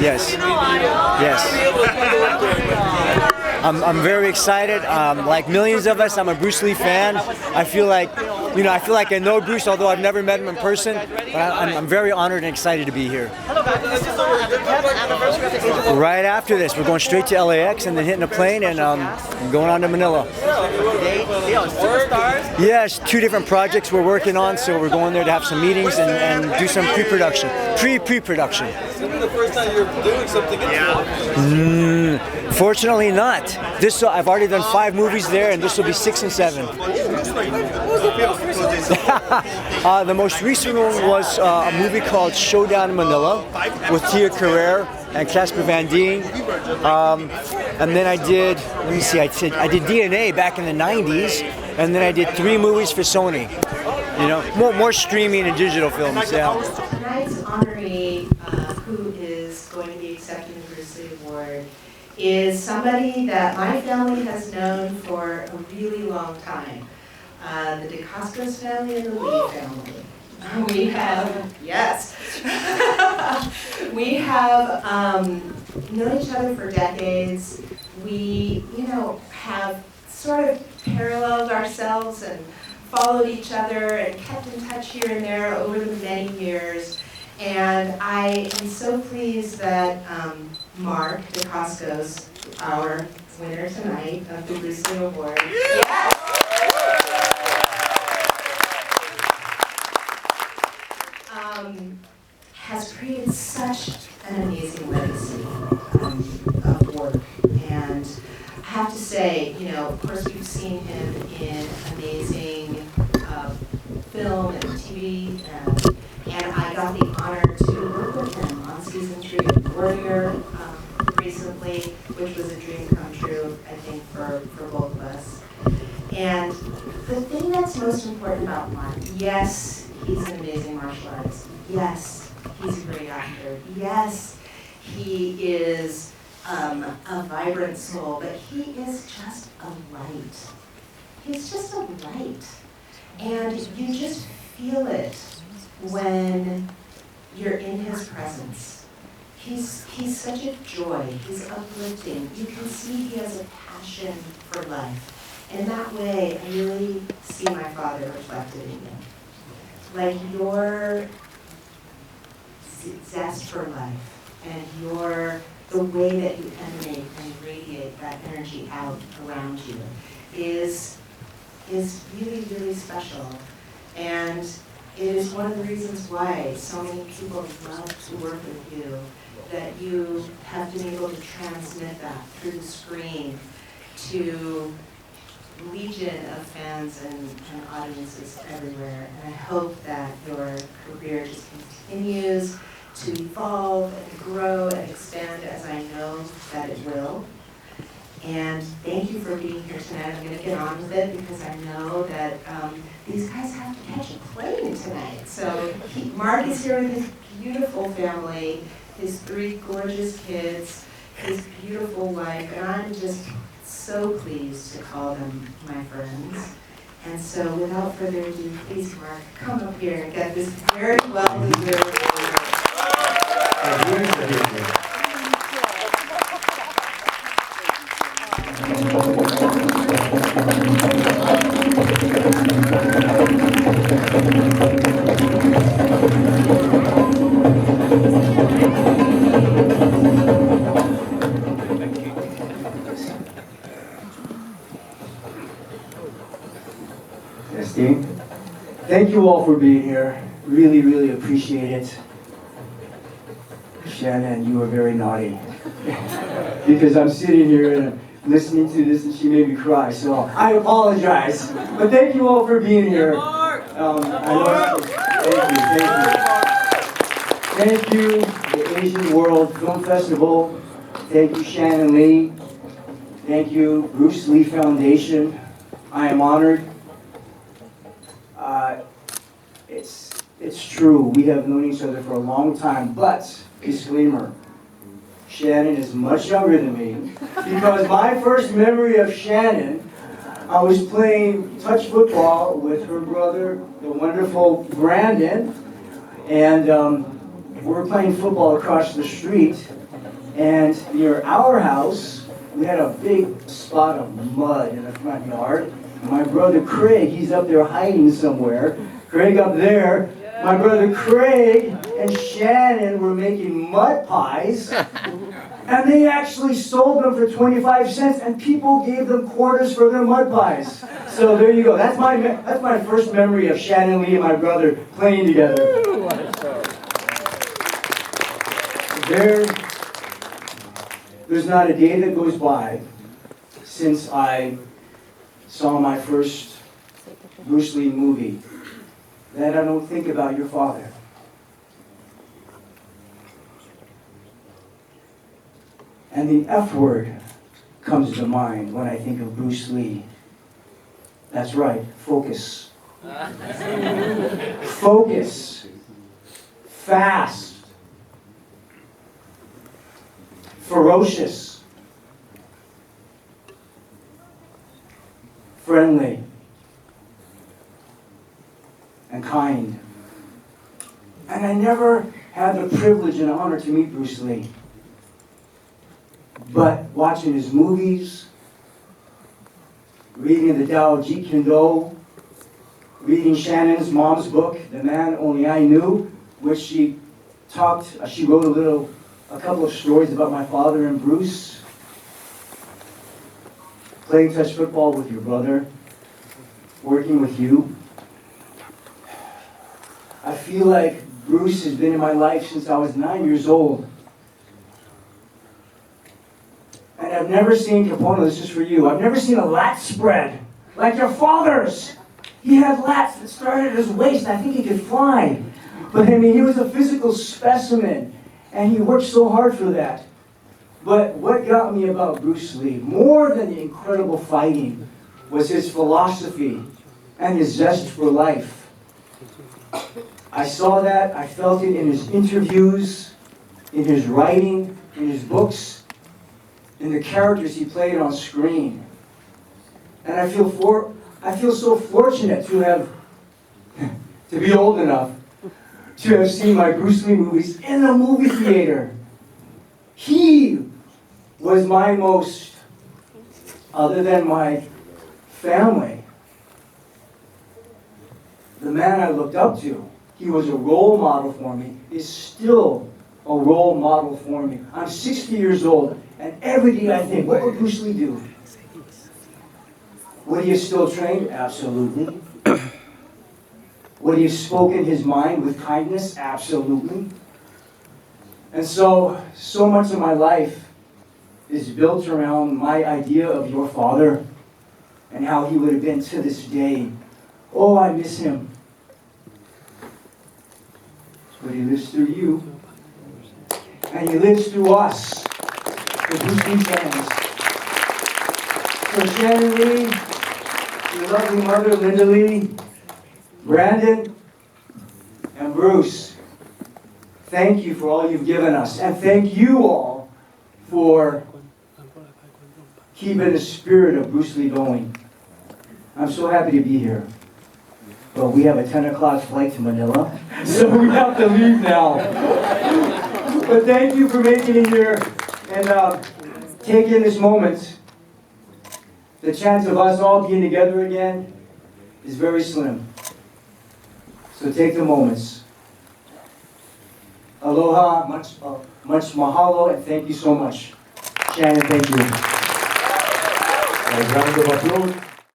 Yes. Yes. I'm very excited. Like millions of us, I'm a Bruce Lee fan. I feel like I know Bruce, although I've never met him in person. But I'm very honored and excited to be here. Right after this, we're going straight to LAX and then hitting a plane and going on to Manila. Yes, 2 different projects we're working on, so we're going there to have some meetings and do some pre-production. Pre-production. This is the first time you're doing something. Fortunately not. I've already done 5 movies there, and this will be 6 and 7. The most recent one was a movie called Showdown in Manila with Tia Carrere and Casper Van Dien. And then I did, let me see, I did DNA back in the 90s, and then I did 3 movies for Sony. You know, more streaming and digital films. Yeah. Tonight's honoree, who is going to be accepting the Bruce Lee Award, is somebody that my family has known for a really long time. The Dacascos family and the Lee family. We have, yes. We have known each other for decades. We, have sort of paralleled ourselves and followed each other and kept in touch here and there over the many years. And I am so pleased that Mark Dacascos, our winner tonight of the Bruce Lee Award, yes! Has created such an amazing legacy of work. And I have to say, of course we've seen him in amazing film and TV, and I got the honor to work with him on season 3 of Warrior recently, which was a dream come true, I think, for both of us. And the thing that's most important about Mark, yes, he's an amazing martial artist. Yes, he's a great actor. Yes, he is a vibrant soul, but he is just a light. He's just a light. And you just feel it when you're in his presence. He's such a joy. He's uplifting. You can see he has a passion for life. And that way, I really see my father reflected in you. Like your zest for life and the way that you emanate and radiate that energy out around you is really, really special. And it is one of the reasons why so many people love to work with you, that you have been able to transmit that through the screen to legion of fans and audiences everywhere. And I hope that your career just continues to evolve and grow and expand, as I know that it will. And thank you for being here tonight. I'm going to get on with it because I know that these guys have to catch a plane tonight. So Mark is here with his beautiful family, his 3 gorgeous kids, his beautiful wife, and I'm just so pleased to call them my friends. And so without further ado, please, Mark, come up here and get this very well-deserved award. Thank you all for being here. Really, really appreciate it. Shannon, you were very naughty. Because I'm sitting here and listening to this and she made me cry, so I apologize. But thank you all for being here. Thank you, the Asian World Film Festival. Thank you, Shannon Lee. Thank you, Bruce Lee Foundation. I am honored. It's true, we have known each other for a long time, but, disclaimer, Shannon is much younger than me, because my first memory of Shannon, I was playing touch football with her brother, the wonderful Brandon, and we were playing football across the street, and near our house, we had a big spot of mud in the front yard. My brother Craig, he's up there hiding somewhere. Craig up there. My brother Craig and Shannon were making mud pies. And they actually sold them for 25 cents, and people gave them quarters for their mud pies. So there you go. That's my first memory of Shannon Lee and my brother playing together. There's not a day that goes by since I saw my first Bruce Lee movie that I don't think about your father. And the F word comes to mind when I think of Bruce Lee. That's right, focus. Focus. Fast. Ferocious. Friendly. And kind. And I never had the privilege and honor to meet Bruce Lee. But watching his movies, reading the Tao Jeet Kune Do, reading Shannon's mom's book, The Man Only I Knew, which she wrote a couple of stories about my father and Bruce, playing touch football with your brother, working with you. I feel like Bruce has been in my life since I was 9 years old. And I've never seen, Capono, this is for you, I've never seen a lat spread like your father's. He had lats that started at his waist. I think he could fly. But I mean, he was a physical specimen, and he worked so hard for that. But what got me about Bruce Lee, more than the incredible fighting, was his philosophy and his zest for life. I saw that, I felt it in his interviews, in his writing, in his books, in the characters he played on screen. And I feel so fortunate to be old enough to have seen my Bruce Lee movies in a movie theater. He was my most, other than my family, the man I looked up to. He was a role model for me, is still a role model for me. I'm 60 years old, and every day I think, what would Bruce Lee do? Would he have still trained? Absolutely. Would he have spoken his mind with kindness? Absolutely. And so much of my life is built around my idea of your father and how he would have been to this day. Oh, I miss him. But he lives through you. And he lives through us, the Bruce Lee fans. So Shannon Lee, your lovely mother, Linda Lee, Brandon, and Bruce, thank you for all you've given us. And thank you all for keeping the spirit of Bruce Lee going. I'm so happy to be here. But we have a 10 o'clock flight to Manila, so we have to leave now. But thank you for making it here and taking this moment. The chance of us all being together again is very slim. So take the moments. Aloha, much mahalo, and thank you so much. Shannon, thank you. A round of applause.